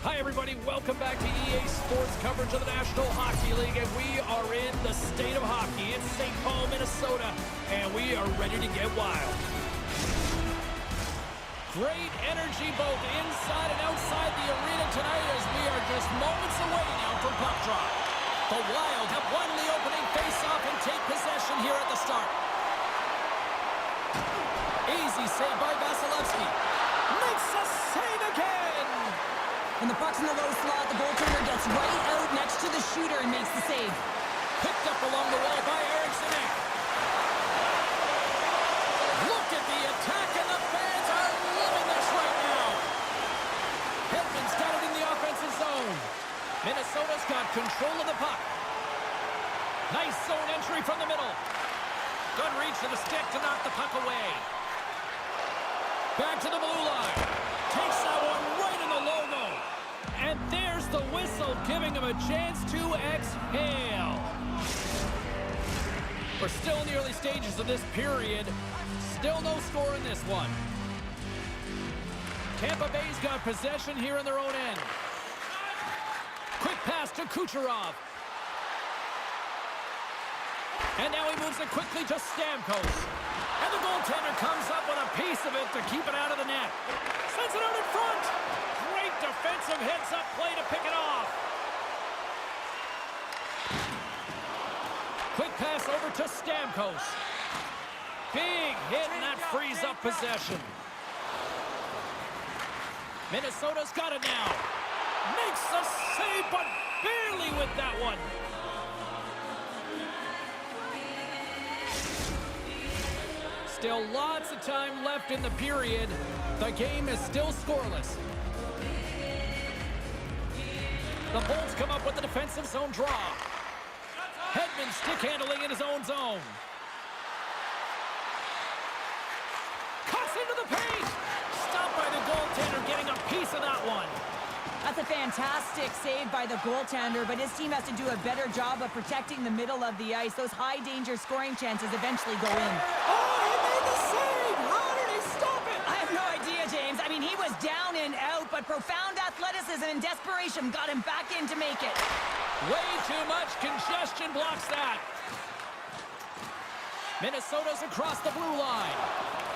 Hi, everybody. Welcome back to EA Sports coverage of the National Hockey League, and we are in the state of hockey. It's St. Paul, Minnesota, and we are ready to get wild. Great energy both inside and outside the arena tonight as we are just moments away now from puck drop. The Wild have won the opening faceoff and take possession here at the start. Easy save by Vasilevsky. Makes a save again! When the puck's in the low slot, the goaltender gets right out next to the shooter and makes the save. Picked up along the wall by Eriksson. Look at the attack, and the fans are loving this right now. Hedman's got it in the offensive zone. Minnesota's got control of the puck. Nice zone entry from the middle. Good reach to the stick to knock the puck away. Back to the blue line. Takes that one right in the logo. And there's the whistle, giving him a chance to exhale. We're still in the early stages of this period. Still no score in this one. Tampa Bay's got possession here in their own end. Quick pass to Kucherov. And now he moves it quickly to Stamkos. And the goaltender comes up with a piece of it to keep it out of the net. Sends it out in front. Great defensive heads-up play to pick it off. Quick pass over to Stamkos. Big hit, and that frees up possession. Minnesota's got it now. Makes the save, but barely with that one. Still lots of time left in the period. The game is still scoreless. The Bolts come up with the defensive zone draw. Hedman stick handling in his own zone. Cuts into the paint. Stopped by the goaltender, getting a piece of that one. That's a fantastic save by the goaltender, but his team has to do a better job of protecting the middle of the ice. Those high-danger scoring chances eventually go in. Oh, he made the save! How did he stop it? I have no idea, James. I mean, he was down and out, but profound athleticism and desperation got him back in to make it. Way too much congestion blocks that. Minnesota's across the blue line.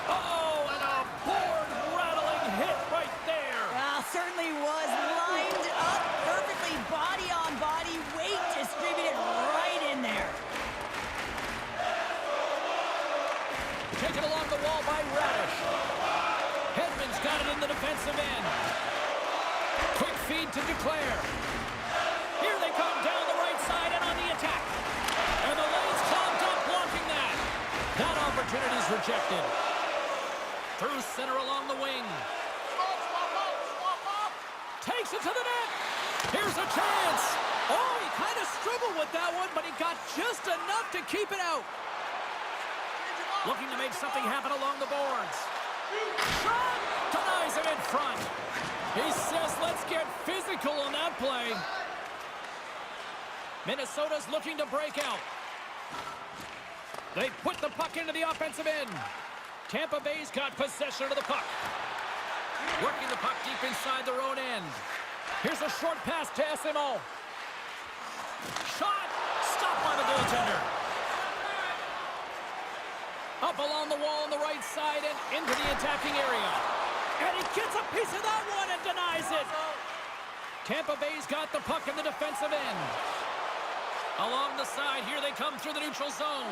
Oh, and a board-rattling hit right there. Well, certainly was lined up perfectly, body on body, weight distributed right in there. Taken along the wall by Radish. Hedman's got it in the defensive end. Quick feed to Duclair. Here they come down the right side and on the attack. And the lane's clogged up, blocking that. That opportunity's rejected. Through center along the wing. Takes it to the net. Here's a chance. Oh, he kind of struggled with that one, but he got just enough to keep it out. Looking to make something happen along the boards. Shot! Denies him in front. He says, let's get physical on that play. Minnesota's looking to break out. They put the puck into the offensive end. Tampa Bay's got possession of the puck. Working the puck deep inside their own end. Here's a short pass to SMO. Shot! Stopped by the goaltender. Up along the wall on the right side and into the attacking area. And he gets a piece of that one and denies it. Tampa Bay's got the puck in the defensive end. Along the side, here they come through the neutral zone.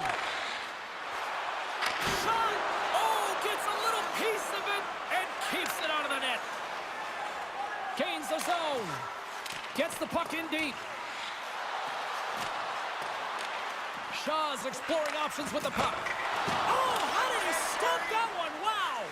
Shot! Oh, gets a little piece of it and keeps it out of the net. Gains the zone. Gets the puck in deep. Shaw's exploring options with the puck. Oh, how did he stop that one? Wow!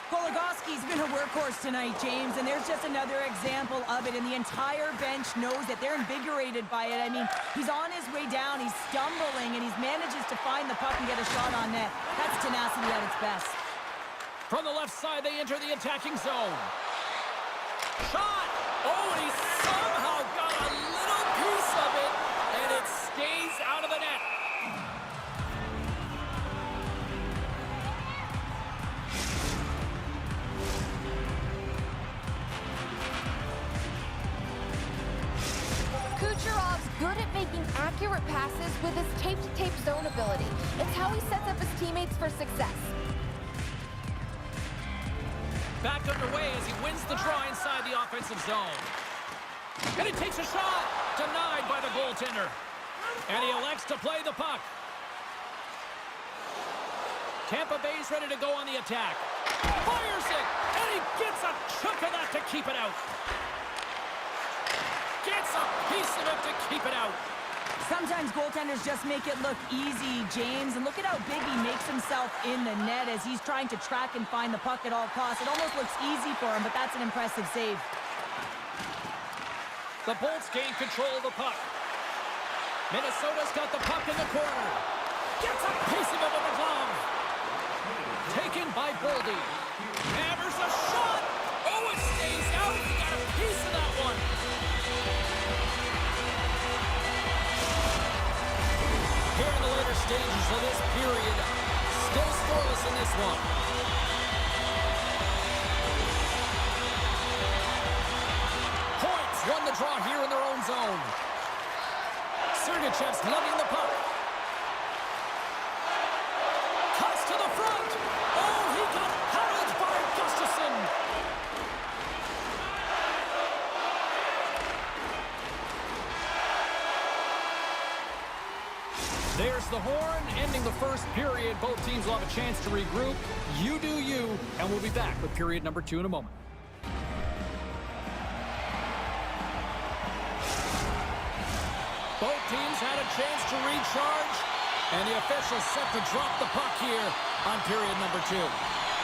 Goligoski's been a workhorse tonight, James, and there's just another example of it, and the entire bench knows that they're invigorated by it. I mean, he's on his way down, he's stumbling, and he manages to find the puck and get a shot on net. That's tenacity at its best. From the left side, they enter the attacking zone. Shot! Oh, and he somehow got a little piece of it, and it stays out of the net. Kucherov's good at making accurate passes with his tape-to-tape zone ability. It's how he sets up his teammates for success. Back underway as he wins the draw inside the offensive zone. And he takes a shot. Denied by the goaltender. And he elects to play the puck. Tampa Bay's ready to go on the attack. Fires it, and he gets a chunk of that to keep it out. Gets a piece of it to keep it out. Sometimes goaltenders just make it look easy, James. And look at how big he makes himself in the net as he's trying to track and find the puck at all costs. It almost looks easy for him, but that's an impressive save. The Bolts gain control of the puck. Minnesota's got the puck in the corner. Gets a piece of it with the glove. Taken by Boldy. Hammers a shot. Oh, it stays out. He got a piece of that one. Here in the later stages of this period, still scoreless in this one. Points won the draw here in their own zone. Sergachev's lugging the puck. Cuts to the front. Oh, he got howled by Gustafsson. There's the horn, ending the first period. Both teams will have a chance to regroup. You do you, and we'll be back with period number 2 in a moment. Both teams had a chance to recharge, and the officials set to drop the puck here on period number 2.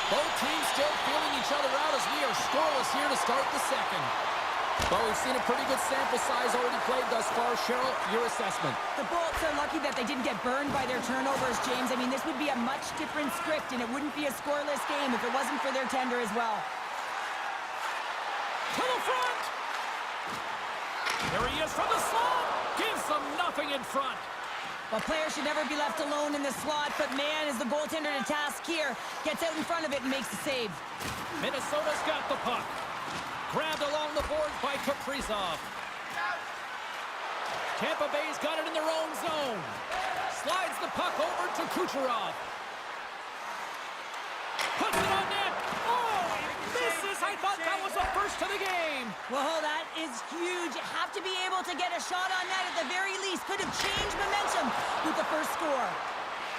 Both teams still feeling each other out as we are scoreless here to start the second. Well, we've seen a pretty good sample size already played thus far. Cheryl, your assessment. The Bolts are lucky that they didn't get burned by their turnovers, James. I mean, this would be a much different script, and it wouldn't be a scoreless game if it wasn't for their tender as well. To the front! There he is from the slot! Gives them nothing in front. Well, players should never be left alone in the slot, but man, is the goaltender to task here. Gets out in front of it and makes the save. Minnesota's got the puck. Grabbed along the boards by Kaprizov. Tampa Bay's got it in their own zone. Slides the puck over to Kucherov. Puts it on net. Oh, he misses. I thought that was the first of the game. Well, that is huge. You have to be able to get a shot on net at the very least. Could have changed momentum with the first score.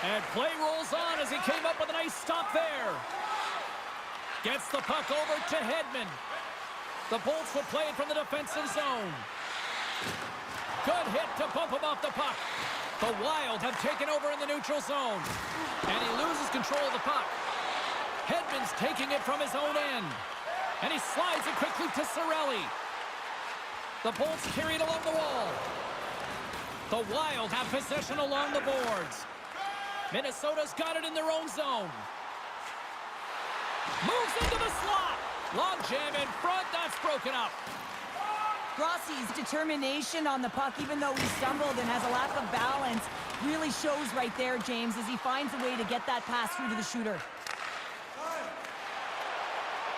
And play rolls on as he came up with a nice stop there. Gets the puck over to Hedman. The Bolts will play it from the defensive zone. Good hit to bump him off the puck. The Wild have taken over in the neutral zone. And he loses control of the puck. Hedman's taking it from his own end. And he slides it quickly to Cirelli. The Bolts carry it along the wall. The Wild have possession along the boards. Minnesota's got it in their own zone. Moves into the slot. Long jam in front. That's broken up. Rossi's determination on the puck, even though he stumbled and has a lack of balance, really shows right there, James, as he finds a way to get that pass through to the shooter.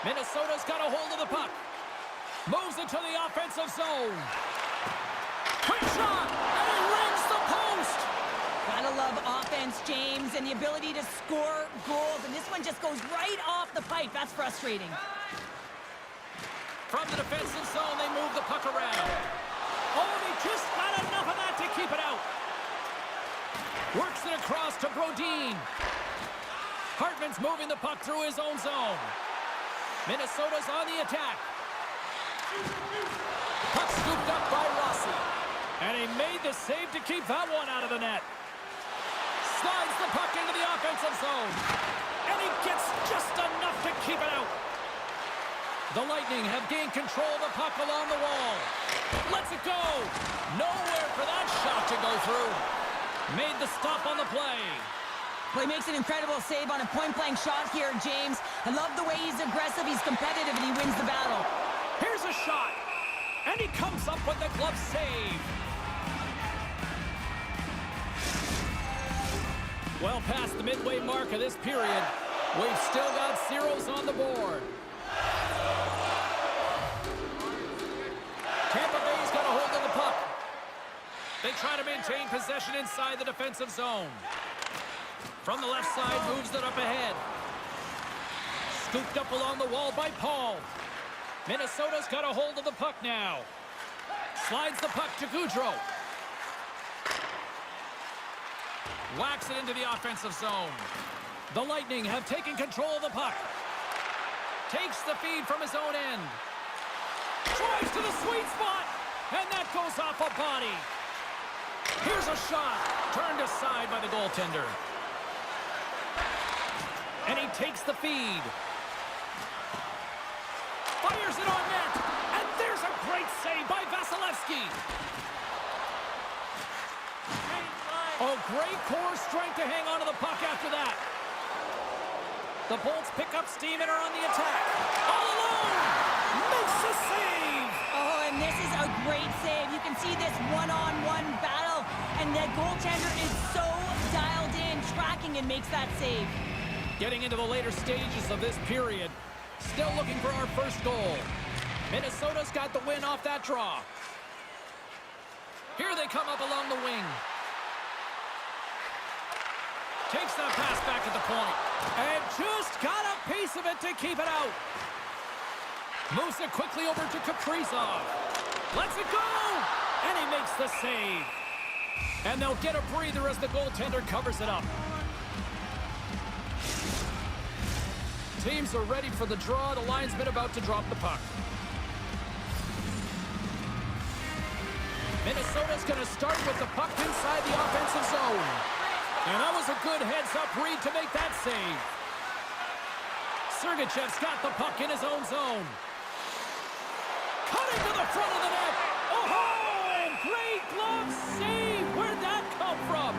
Minnesota's got a hold of the puck. Moves into the offensive zone. Quick shot, and he rings the post. Gotta love offense, James, and the ability to score goals, and this one just goes right off the pipe. That's frustrating. From the defensive zone, they move the puck around. Oh, they just got enough of that to keep it out. Works it across to Brodin. Hartman's moving the puck through his own zone. Minnesota's on the attack. Puck scooped up by Rossi. And he made the save to keep that one out of the net. Slides the puck into the offensive zone. And he gets just enough to keep it out. The Lightning have gained control of the puck along the wall. Lets it go. Nowhere for that shot to go through. Made the stop on the play. Well, he makes an incredible save on a point-blank shot here, James. I love the way he's aggressive, he's competitive, and he wins the battle. Here's a shot. And he comes up with the glove save. Well past the midway mark of this period, we've still got zeros on the board. Tampa Bay's got a hold of the puck. try to maintain possession inside the defensive zone. From the left side, moves it up ahead. Scooped up along the wall by Paul. Minnesota's got a hold of the puck now. Slides the puck to Gaudreau. Whacks it into the offensive zone. The Lightning have taken control of the puck. Takes the feed from his own end. Drives to the sweet spot. And that goes off a body. Here's a shot. Turned aside by the goaltender. And he takes the feed. Fires it on net. And there's a great save by Vasilevsky. Oh, great core strength to hang on to the puck after that. The Bolts pick up steam and are on the attack. All alone! Makes a save! Oh, and this is a great save. You can see this one-on-one battle, and the goaltender is so dialed in, tracking, and makes that save. Getting into the later stages of this period. Still looking for our first goal. Minnesota's got the win off that draw. Here they come up along the wing. Takes that pass back at the point. And just got a piece of it to keep it out. Moves it quickly over to Kaprizov. Lets it go! And he makes the save. And they'll get a breather as the goaltender covers it up. Teams are ready for the draw. The linesman about to drop the puck. Minnesota's going to start with the puck inside the offensive zone. And that was a good heads-up read to make that save. Sergachev's got the puck in his own zone. Cutting to the front of the net. Oh, great glove save. Where'd that come from?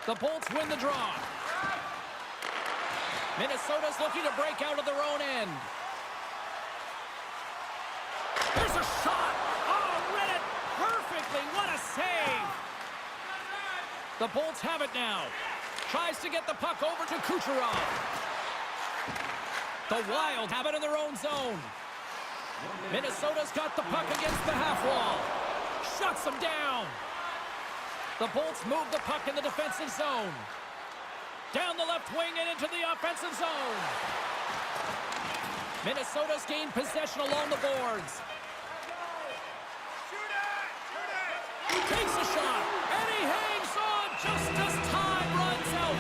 The Bolts win the draw. Minnesota's looking to break out of their own end. There's a shot. Oh, read it perfectly. What a save. The Bolts have it now. Tries to get the puck over to Kucherov. The Wild have it in their own zone. Minnesota's got the puck against the half wall. Shuts them down. The Bolts move the puck in the defensive zone. Down the left wing and into the offensive zone. Minnesota's gained possession along the boards. He takes a shot, and he hangs on just as time runs out.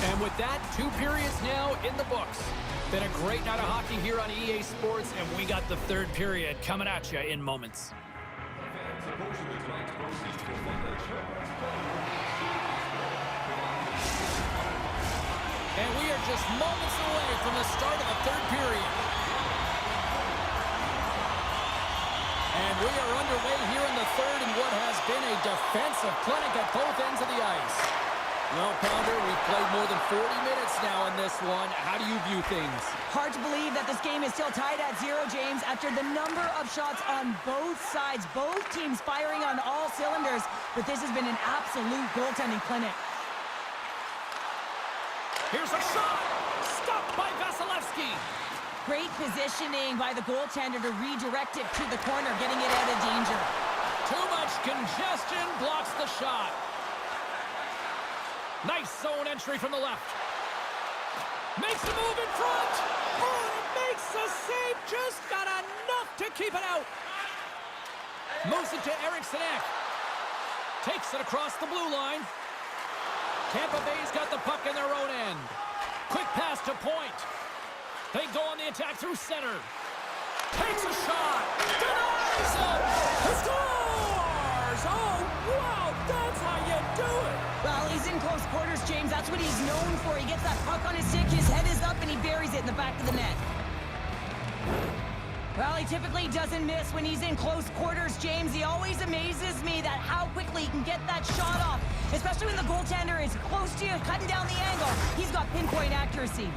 And with that, 2 periods now in the books. Been a great night of hockey here on EA Sports, and we got the 3rd period coming at you in moments. And we are just moments away from the start of the 3rd period. And we are underway here in the 3rd in what has been a defensive clinic at both ends of the ice. Well, Pounder, we've played more than 40 minutes now in this one. How do you view things? Hard to believe that this game is still tied at 0, James, after the number of shots on both sides. Both teams firing on all cylinders, but this has been an absolute goaltending clinic. Here's a shot! Stopped by Vasilevsky! Great positioning by the goaltender to redirect it to the corner, getting it out of danger. Too much congestion blocks the shot. Nice zone entry from the left. Makes a move in front. Oh, makes a save. Just got enough to keep it out. Moves it to Eriksson Ek. Takes it across the blue line. Tampa Bay's got the puck in their own end. Quick pass to point. They go on the attack through center. Takes a shot. Denies him. Scores! Oh, wow, that's how you do it. Well, he's in close quarters, James. That's what he's known for. He gets that puck on his stick, his head is up, and he buries it in the back of the net. Well, he typically doesn't miss when he's in close quarters, James. He always amazes me that how quickly he can get that shot off, especially when the goaltender is close to you, cutting down the angle. He's got pinpoint accuracy.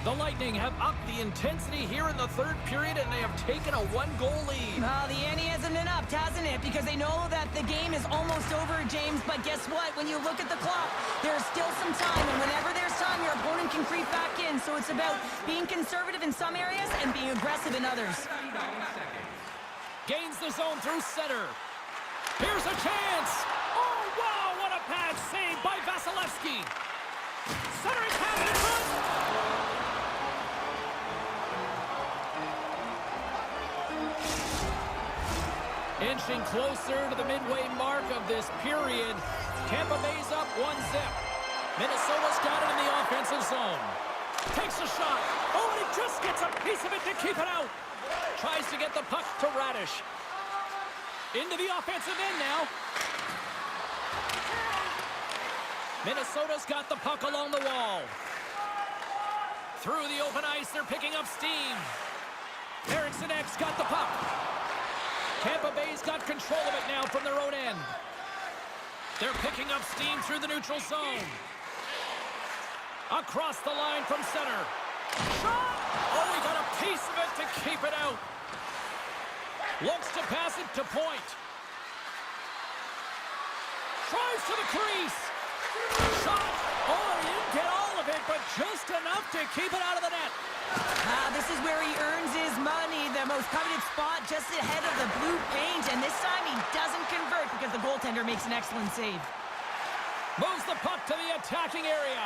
The Lightning have upped the intensity here in the third period, and they have taken a one-goal lead. Well, the ante hasn't been upped, hasn't it? Because they know that the game is almost over, James. But guess what? When you look at the clock, there's still some time. And whenever there's time, your opponent can creep back in. So it's about being conservative in some areas and being aggressive in others. Gains the zone through center. Here's a chance. Oh, wow, what a pad save by Vasilevsky. Centering pass in front. Inching closer to the midway mark of this period. Tampa Bay's up 1-0. Minnesota's got it in the offensive zone. Takes a shot. Oh, and he just gets a piece of it to keep it out. Tries to get the puck to Radish. Into the offensive end now. Minnesota's got the puck along the wall. Through the open ice, they're picking up steam. Eriksson Ek's got the puck. Tampa Bay's got control of it now from their own end. They're picking up steam through the neutral zone. Across the line from center. Shot! Oh, he got a piece of it to keep it out. Looks to pass it to point. Tries to the crease. Shot! Oh, he didn't get all of it, but just enough to keep it out of the net. This is where he earns his money, the most coveted spot just ahead of the blue paint, and this time he doesn't convert because the goaltender makes an excellent save. Moves the puck to the attacking area.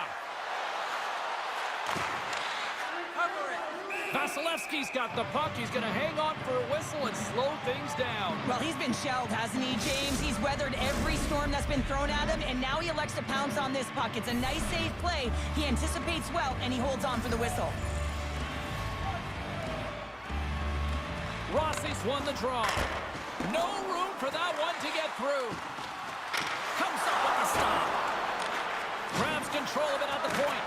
Vasilevsky's got the puck. He's going to hang on for a whistle and slow things down. Well, he's been shelled, hasn't he, James? He's weathered every storm that's been thrown at him, and now he elects to pounce on this puck. It's a nice, safe play. He anticipates well, and he holds on for the whistle. Rossi's won the draw. No room for that one to get through. Comes up with the stop. Grabs control of it at the point.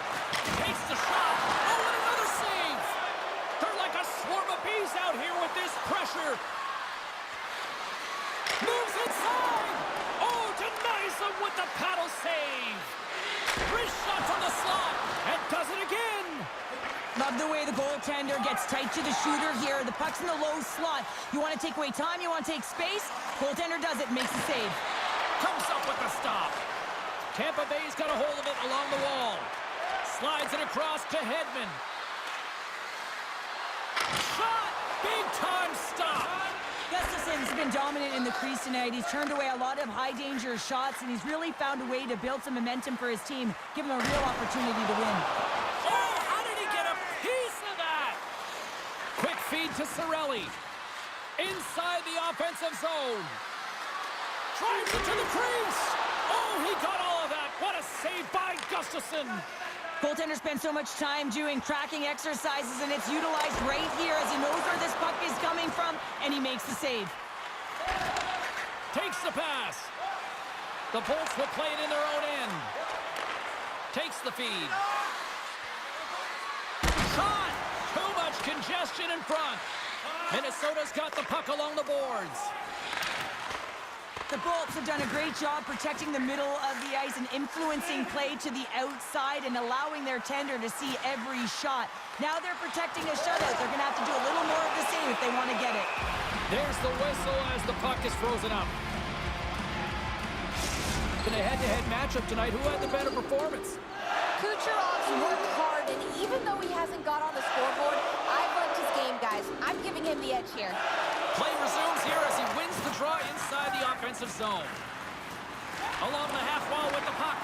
Takes the shot. Oh, and another save. They're like a swarm of bees out here with this pressure. Moves inside. Oh, denies them with the paddle save. Wrist shot from the slot. And does it again. Love the way the goaltender gets tight to the shooter here. The puck's in the low slot. You want to take away time, you want to take space. Goaltender does it, makes the save. Comes up with the stop. Tampa Bay's got a hold of it along the wall. Slides it across to Hedman. Shot! Big time stop! Gustafson's been dominant in the crease tonight. He's turned away a lot of high-danger shots, and he's really found a way to build some momentum for his team, give him a real opportunity to win. Oh, how did he get a piece of that? Quick feed to Cirelli. Inside the offensive zone. Drives it to the crease. Oh, he got all of that. What a save by Gustafson. Goaltender spends so much time doing tracking exercises, and it's utilized right here as he knows where this puck is coming from, and he makes the save. Takes the pass. The Bolts will play it in their own end. Takes the feed. Shot! Too much congestion in front. Minnesota's got the puck along the boards. The Bolts have done a great job protecting the middle of the ice and influencing play to the outside and allowing their tender to see every shot. Now they're protecting a shutout. They're going to have to do a little more of the same if they want to get it. There's the whistle as the puck is frozen up. In a head-to-head matchup tonight, who had the better performance? Kucherov's worked hard, and even though he hasn't got on the scoreboard, I've liked his game, guys. I'm giving him the edge here. Play resumes here as he wins the draw inside the offensive zone. Along the half wall with the puck.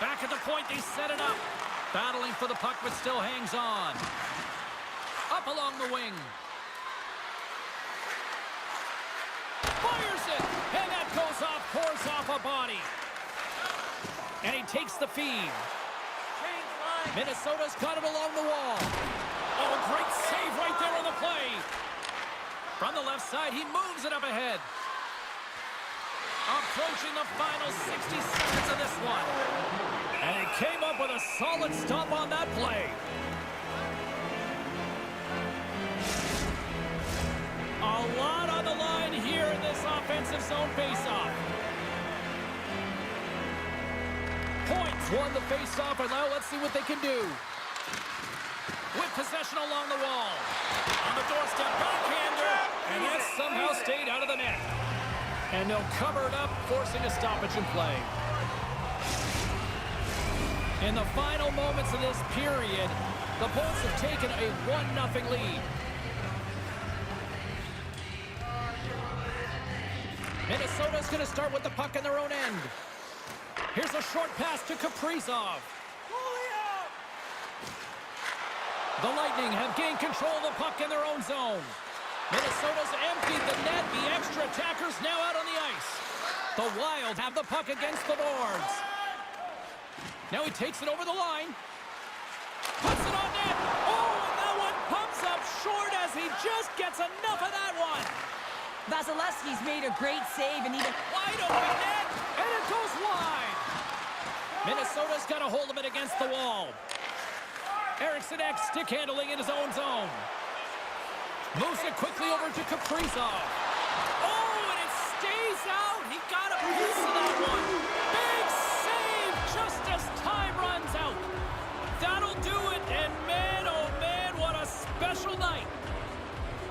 Back at the point, they set it up. Battling for the puck, but still hangs on. Up along the wing. Fires it, and that goes off, pours off a body. And he takes the feed. Minnesota's got it along the wall. Oh, a great save right there on the play. From the left side, he moves it up ahead. Approaching the final 60 seconds of this one. And he came up with a solid stop on that play. won the face-off, and now let's see what they can do. With possession along the wall. On the doorstep, backhander. And that somehow stayed out of the net. And they'll cover it up, forcing a stoppage in play. In the final moments of this period, the Bolts have taken a 1-0 lead. Minnesota's going to start with the puck in their own end. Here's a short pass to Kaprizov. The Lightning have gained control of the puck in their own zone. Minnesota's emptied the net. The extra attackers now out on the ice. The Wild have the puck against the boards. Now he takes it over the line. Puts it on net. Oh, and that one pumps up short as he just gets enough of that one. Vasilevsky's made a great save and even Wide open net, and it goes wide. Minnesota's got a hold of it against the wall. Eriksson Ek stick handling in his own zone. Moves it quickly over to Kaprizov. Oh, and it stays out. He got a piece of that one. Big save just as time runs out. That'll do it, and man, oh man, what a special night.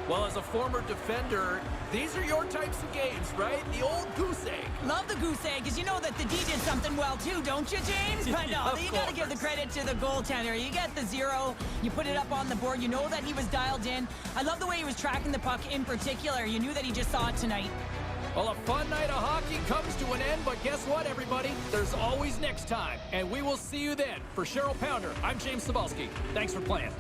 Well, as a former defender, these are your types of games, right? The old goose egg. love the goose egg, because you know that the D did something well too, don't you, James? But no, you got to give the credit to the goaltender. You get the 0, you put it up on the board, you know that he was dialed in. I love the way he was tracking the puck in particular. You knew that he just saw it tonight. Well, a fun night of hockey comes to an end, but guess what, everybody? There's always next time, and we will see you then. For Cheryl Pounder, I'm James Cybulski. Thanks for playing.